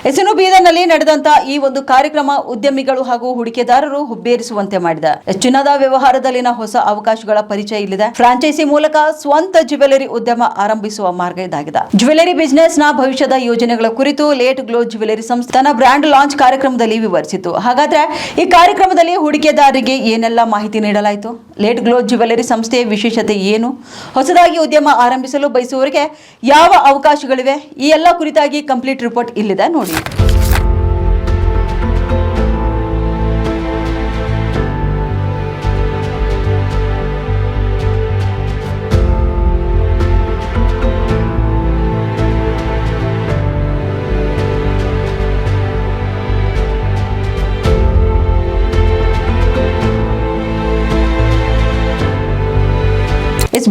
ಎಸೆನು ಬೀದರ್ನಲ್ಲಿ ನಡೆದಂತ ಈ ಒಂದು ಕಾರ್ಯಕ್ರಮ ಉದ್ಯಮಿಗಳು ಹಾಗೂ ಹೂಡಿಕೆದಾರರು ಹುಬ್ಬೇರಿಸುವಂತೆ ಮಾಡಿದೆ. ಚಿನ್ನದ ವ್ಯವಹಾರದಲ್ಲಿನ ಹೊಸ ಅವಕಾಶಗಳ ಪರಿಚಯ ಇಲ್ಲಿದೆ. ಫ್ರಾಂಚೈಸಿ ಮೂಲಕ ಸ್ವಂತ ಜ್ಯುವೆಲರಿ ಉದ್ಯಮ ಆರಂಭಿಸುವ ಮಾರ್ಗ ಇದಾಗಿದೆ. ಜ್ಯುವೆಲರಿ ಬಿಸಿನೆಸ್ ನ ಭವಿಷ್ಯದ ಯೋಜನೆಗಳ ಕುರಿತು ಲೇಟ್ ಗ್ಲೋ ಜ್ಯುವೆಲರಿ ಸಂಸ್ಥೆ ತನ್ನ ಬ್ರ್ಯಾಂಡ್ ಲಾಂಚ್ ಕಾರ್ಯಕ್ರಮದಲ್ಲಿ ವಿವರಿಸಿತು. ಹಾಗಾದ್ರೆ ಈ ಕಾರ್ಯಕ್ರಮದಲ್ಲಿ ಹೂಡಿಕೆದಾರರಿಗೆ ಏನೆಲ್ಲ ಮಾಹಿತಿ ನೀಡಲಾಯಿತು? ಲೇಟ್ ಗ್ಲೋ ಜ್ಯುವೆಲರಿ ಸಂಸ್ಥೆಯ ವಿಶೇಷತೆ ಏನು? ಹೊಸದಾಗಿ ಉದ್ಯಮ ಆರಂಭಿಸಲು ಬಯಸುವವರಿಗೆ ಯಾವ ಅವಕಾಶಗಳಿವೆ? ಈ ಎಲ್ಲ ಕುರಿತಾಗಿ ಕಂಪ್ಲೀಟ್ ರಿಪೋರ್ಟ್ ಇಲ್ಲಿದೆ ನೋಡಿ.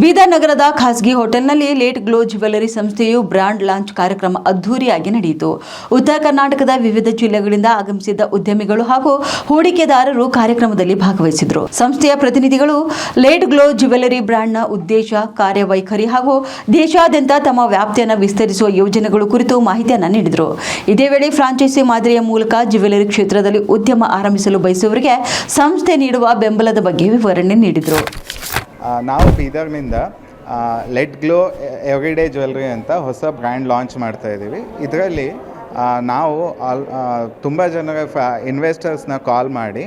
ಬೀದರ್ ನಗರದ ಖಾಸಗಿ ಹೋಟೆಲ್ನಲ್ಲಿ ಲೇಟ್ ಗ್ಲೋ ಜ್ಯುವೆಲರಿ ಸಂಸ್ಥೆಯು ಬ್ರ್ಯಾಂಡ್ ಲಾಂಚ್ ಕಾರ್ಯಕ್ರಮ ಅದ್ದೂರಿಯಾಗಿ ನಡೆಯಿತು. ಉತ್ತರ ಕರ್ನಾಟಕದ ವಿವಿಧ ಜಿಲ್ಲೆಗಳಿಂದ ಆಗಮಿಸಿದ್ದ ಉದ್ಯಮಿಗಳು ಹಾಗೂ ಹೂಡಿಕೆದಾರರು ಕಾರ್ಯಕ್ರಮದಲ್ಲಿ ಭಾಗವಹಿಸಿದರು. ಸಂಸ್ಥೆಯ ಪ್ರತಿನಿಧಿಗಳು ಲೇಟ್ ಗ್ಲೋ ಜ್ಯುವೆಲರಿ ಬ್ರ್ಯಾಂಡ್ನ ಉದ್ದೇಶ, ಕಾರ್ಯವೈಖರಿ ಹಾಗೂ ದೇಶಾದ್ಯಂತ ತಮ್ಮ ವ್ಯಾಪ್ತಿಯನ್ನು ವಿಸ್ತರಿಸುವ ಯೋಜನೆಗಳು ಕುರಿತು ಮಾಹಿತಿಯನ್ನು ನೀಡಿದರು. ಇದೇ ವೇಳೆ ಫ್ರಾಂಚೈಸಿ ಮಾದರಿಯ ಮೂಲಕ ಜ್ಯುವೆಲರಿ ಕ್ಷೇತ್ರದಲ್ಲಿ ಉದ್ಯಮ ಆರಂಭಿಸಲು ಬಯಸುವವರಿಗೆ ಸಂಸ್ಥೆ ನೀಡುವ ಬೆಂಬಲದ ಬಗ್ಗೆ ವಿವರಣೆ ನೀಡಿದರು. ನಾವು ಬೀದರ್ನಿಂದ ಲೆಟ್ ಗ್ಲೋ ಎವ್ರಿಡೇ ಜ್ಯುವೆಲ್ರಿ ಅಂತ ಹೊಸ ಬ್ರ್ಯಾಂಡ್ ಲಾಂಚ್ ಮಾಡ್ತಾ ಇದ್ದೀವಿ. ಇದರಲ್ಲಿ ನಾವು ತುಂಬ ಜನರ ಇನ್ವೆಸ್ಟರ್ಸ್ನ ಕಾಲ್ ಮಾಡಿ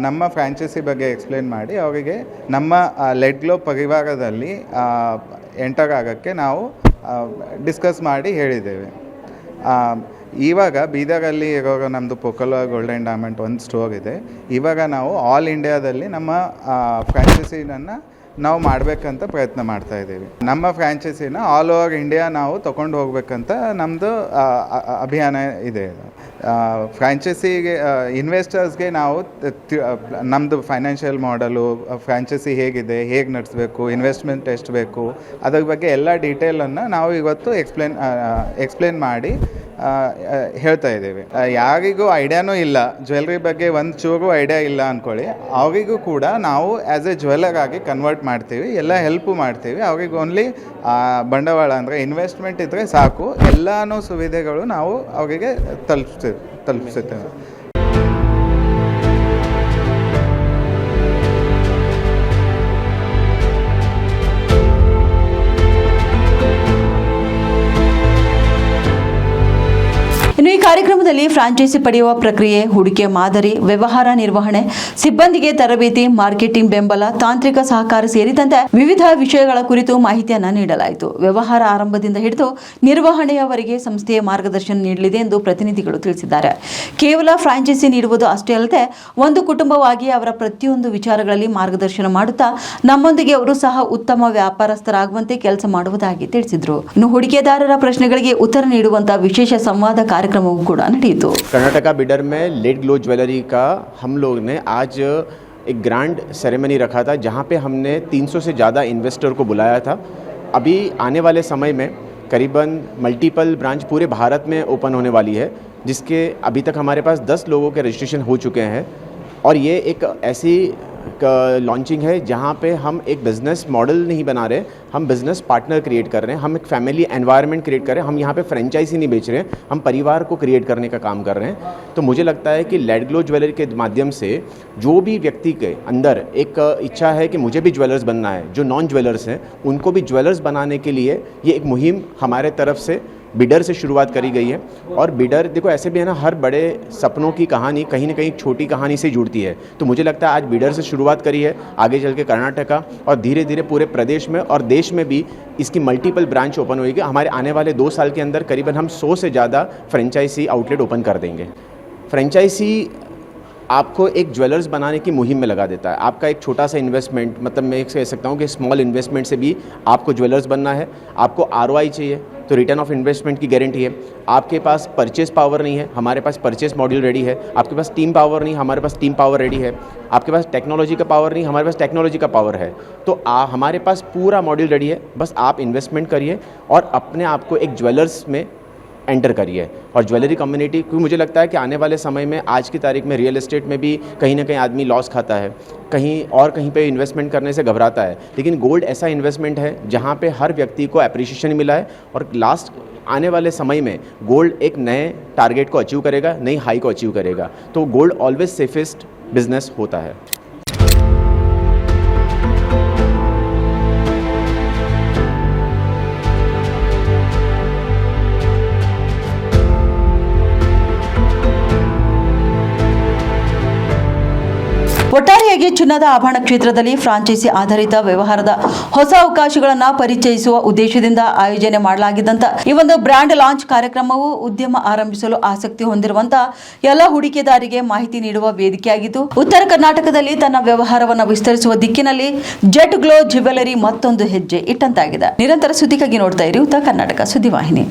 ನಮ್ಮ ಫ್ರಾಂಚೈಸಿ ಬಗ್ಗೆ ಎಕ್ಸ್ಪ್ಲೇನ್ ಮಾಡಿ ಅವರಿಗೆ ನಮ್ಮ ಲೆಟ್ ಗ್ಲೋ ಪರಿವಾರದಲ್ಲಿ ಎಂಟರ್ ಆಗೋಕ್ಕೆ ನಾವು ಡಿಸ್ಕಸ್ ಮಾಡಿ ಹೇಳಿದ್ದೇವೆ. ಇವಾಗ ಬೀದರಲ್ಲಿ ಇರೋ ನಮ್ಮದು ಪೊಕೊಲೋ ಗೋಲ್ಡನ್ ಡೈಮಂಡ್ ಒಂದು ಸ್ಟೋರ್ ಇದೆ. ಇವಾಗ ನಾವು ಆಲ್ ಇಂಡಿಯಾದಲ್ಲಿ ನಮ್ಮ ಫ್ರಾಂಚೈಸಿನನ್ನು ನಾವು ಮಾಡಬೇಕಂತ ಪ್ರಯತ್ನ ಮಾಡ್ತಾ ಇದ್ದೀವಿ. ನಮ್ಮ ಫ್ರಾಂಚೈಸಿನ ಆಲ್ ಓವರ್ ಇಂಡಿಯಾ ನಾವು ತೊಗೊಂಡು ಹೋಗ್ಬೇಕಂತ ನಮ್ಮದು ಅಭಿಯಾನ ಇದೆ. ಫ್ರಾಂಚೈಸಿಗೆ ಇನ್ವೆಸ್ಟರ್ಸ್ಗೆ ನಾವು ನಮ್ಮದು ಫೈನಾನ್ಷಿಯಲ್ ಮಾಡಲು, ಫ್ರಾಂಚೈಸಿ ಹೇಗಿದೆ, ಹೇಗೆ ನಡೆಸಬೇಕು, ಇನ್ವೆಸ್ಟ್ಮೆಂಟ್ ಎಷ್ಟು ಬೇಕು, ಅದ್ರ ಬಗ್ಗೆ ಎಲ್ಲ ಡೀಟೇಲನ್ನು ನಾವು ಇವತ್ತು ಎಕ್ಸ್ಪ್ಲೇನ್ ಮಾಡಿ ಹೇಳ್ತಾ ಇದ್ದೇವೆ. ಯಾರಿಗೂ ಐಡಿಯಾನೂ ಇಲ್ಲ, ಜ್ಯುವೆಲ್ರಿ ಬಗ್ಗೆ ಒಂದು ಚೂರು ಐಡಿಯಾ ಇಲ್ಲ ಅಂದ್ಕೊಳ್ಳಿ, ಅವರಿಗೂ ಕೂಡ ನಾವು ಆ್ಯಸ್ ಎ ಜ್ಯುವೆಲರ್ ಆಗಿ ಕನ್ವರ್ಟ್ ಮಾಡ್ತೀವಿ, ಎಲ್ಲ ಹೆಲ್ಪು ಮಾಡ್ತೀವಿ. ಅವ್ರಿಗೆ ಓನ್ಲಿ ಬಂಡವಾಳ ಅಂದರೆ ಇನ್ವೆಸ್ಟ್ಮೆಂಟ್ ಇದ್ದರೆ ಸಾಕು, ಎಲ್ಲನೂ ಸುವಿಧೆಗಳು ನಾವು ಅವರಿಗೆ ತಲುಪಿಸುತ್ತೇವೆ. ಇನ್ನು ಈ ಕಾರ್ಯಕ್ರಮದಲ್ಲಿ ಫ್ರಾಂಚೈಸಿ ಪಡೆಯುವ ಪ್ರಕ್ರಿಯೆ, ಹೂಡಿಕೆ ಮಾದರಿ, ವ್ಯವಹಾರ ನಿರ್ವಹಣೆ, ಸಿಬ್ಬಂದಿಗೆ ತರಬೇತಿ, ಮಾರ್ಕೆಟಿಂಗ್ ಬೆಂಬಲ, ತಾಂತ್ರಿಕ ಸಹಕಾರ ಸೇರಿದಂತೆ ವಿವಿಧ ವಿಷಯಗಳ ಕುರಿತು ಮಾಹಿತಿಯನ್ನು ನೀಡಲಾಯಿತು. ವ್ಯವಹಾರ ಆರಂಭದಿಂದ ಹಿಡಿದು ನಿರ್ವಹಣೆಯವರೆಗೆ ಸಂಸ್ಥೆಯ ಮಾರ್ಗದರ್ಶನ ನೀಡಲಿದೆ ಎಂದು ಪ್ರತಿನಿಧಿಗಳು ತಿಳಿಸಿದ್ದಾರೆ. ಕೇವಲ ಫ್ರಾಂಚೈಸಿ ನೀಡುವುದು ಅಷ್ಟೇ ಅಲ್ಲದೆ ಒಂದು ಕುಟುಂಬವಾಗಿ ಅವರ ಪ್ರತಿಯೊಂದು ವಿಚಾರಗಳಲ್ಲಿ ಮಾರ್ಗದರ್ಶನ ಮಾಡುತ್ತಾ ನಮ್ಮೊಂದಿಗೆ ಅವರು ಸಹ ಉತ್ತಮ ವ್ಯಾಪಾರಸ್ಥರಾಗುವಂತೆ ಕೆಲಸ ಮಾಡುವುದಾಗಿ ತಿಳಿಸಿದರು. ಇನ್ನು ಹೂಡಿಕೆದಾರರ ಪ್ರಶ್ನೆಗಳಿಗೆ ಉತ್ತರ ನೀಡುವಂತಹ ವಿಶೇಷ ಸಂವಾದ कार्यक्रमों को ನಡೆಯಿತು. कर्नाटका बिडर में लेट ग्लो ज्वेलरी का हम लोग ने आज एक ग्रैंड सेरेमनी रखा था, जहां पे हमने 300 से ज़्यादा इन्वेस्टर को बुलाया था. अभी आने वाले समय में करीबन मल्टीपल ब्रांच पूरे भारत में ओपन होने वाली है, जिसके अभी तक हमारे पास 10 लोगों के रजिस्ट्रेशन हो चुके हैं. और ये एक ऐसी लॉन्चिंग है जहाँ पे हम एक बिज़नेस मॉडल नहीं बना रहे, हम बिज़नेस पार्टनर क्रिएट कर रहे हैं, हम एक फैमिली एनवायरनमेंट क्रिएट कर रहे हैं. हम यहाँ पे फ्रेंचाइजी नहीं बेच रहे हैं, हम परिवार को क्रिएट करने का काम कर रहे हैं. तो मुझे लगता है कि लेट ग्लो ज्वेलरी के माध्यम से जो भी व्यक्ति के अंदर एक इच्छा है कि मुझे भी ज्वेलर्स बनना है, जो नॉन ज्वेलर्स हैं उनको भी ज्वेलर्स बनाने के लिए ये एक मुहिम हमारे तरफ से बिडर से शुरुआत करी गई है. और बिडर देखो ऐसे भी है ना, हर बड़े सपनों की कहानी कहीं ना कहीं छोटी कहानी से जुड़ती है. तो मुझे लगता है आज बिडर से शुरुआत करी है, आगे चल के कर्नाटका और धीरे धीरे पूरे प्रदेश में और देश में भी इसकी मल्टीपल ब्रांच ओपन होगी. हमारे आने वाले 2 साल के अंदर करीबन हम 100 से ज़्यादा फ्रेंचाइजी आउटलेट ओपन कर देंगे. फ्रेंचाइजी आपको एक ज्वेलर्स बनाने की मुहिम में लगा देता है. आपका एक छोटा सा इन्वेस्टमेंट, मतलब मैं कह सकता हूँ कि स्मॉल इन्वेस्टमेंट से भी आपको ज्वेलर्स बनना है. आपको ROI चाहिए तो रिटर्न ऑफ इन्वेस्टमेंट की गारंटी है. आपके पास परचेस पावर नहीं है, हमारे पास परचेस मॉड्यूल रेडी है. आपके पास टीम पावर नहीं, हमारे पास टीम पावर रेडी है. आपके पास टेक्नोलॉजी का पावर नहीं, हमारे पास टेक्नोलॉजी का पावर है. तो हमारे पास पूरा मॉड्यूल रेडी है. बस आप इन्वेस्टमेंट करिए और अपने आप को एक ज्वेलर्स में एंटर करी है। और ज्वेलरी कम्युनिटी, क्योंकि मुझे लगता है कि आने वाले समय में आज की तारीख में रियल एस्टेट में भी कहीं ना कहीं आदमी लॉस खाता है, कहीं पे इन्वेस्टमेंट करने से घबराता है, लेकिन गोल्ड ऐसा इन्वेस्टमेंट है जहाँ पे हर व्यक्ति को एप्रिसिएशन मिला है और लास्ट आने वाले समय में गोल्ड एक नए टारगेट को अचीव करेगा, नई हाई को अचीव करेगा। तो गोल्ड ऑलवेज सेफेस्ट बिजनेस होता है। ಒಟ್ಟಾರೆಯಾಗಿ ಚಿನ್ನದ ಆಭರಣ ಕ್ಷೇತ್ರದಲ್ಲಿ ಫ್ರಾಂಚೈಸಿ ಆಧಾರಿತ ವ್ಯವಹಾರದ ಹೊಸ ಅವಕಾಶಗಳನ್ನು ಪರಿಚಯಿಸುವ ಉದ್ದೇಶದಿಂದ ಆಯೋಜನೆ ಮಾಡಲಾಗಿದ್ದಂತ ಈ ಒಂದು ಬ್ರ್ಯಾಂಡ್ ಲಾಂಚ್ ಕಾರ್ಯಕ್ರಮವು ಉದ್ಯಮ ಆರಂಭಿಸಲು ಆಸಕ್ತಿ ಹೊಂದಿರುವಂತಹ ಎಲ್ಲ ಹೂಡಿಕೆದಾರರಿಗೆ ಮಾಹಿತಿ ನೀಡುವ ವೇದಿಕೆಯಾಗಿದ್ದು, ಉತ್ತರ ಕರ್ನಾಟಕದಲ್ಲಿ ತನ್ನ ವ್ಯವಹಾರವನ್ನು ವಿಸ್ತರಿಸುವ ದಿಕ್ಕಿನಲ್ಲಿ ಜೆಟ್ ಗ್ಲೋ ಜ್ಯುವೆಲರಿ ಮತ್ತೊಂದು ಹೆಜ್ಜೆ ಇಟ್ಟಂತಾಗಿದೆ. ನಿರಂತರ ಸುದ್ದಿಗಾಗಿ ನೋಡ್ತಾ ಇರಿ ಉತ್ತರ ಕರ್ನಾಟಕ ಸುದ್ದಿವಾಹಿನಿ.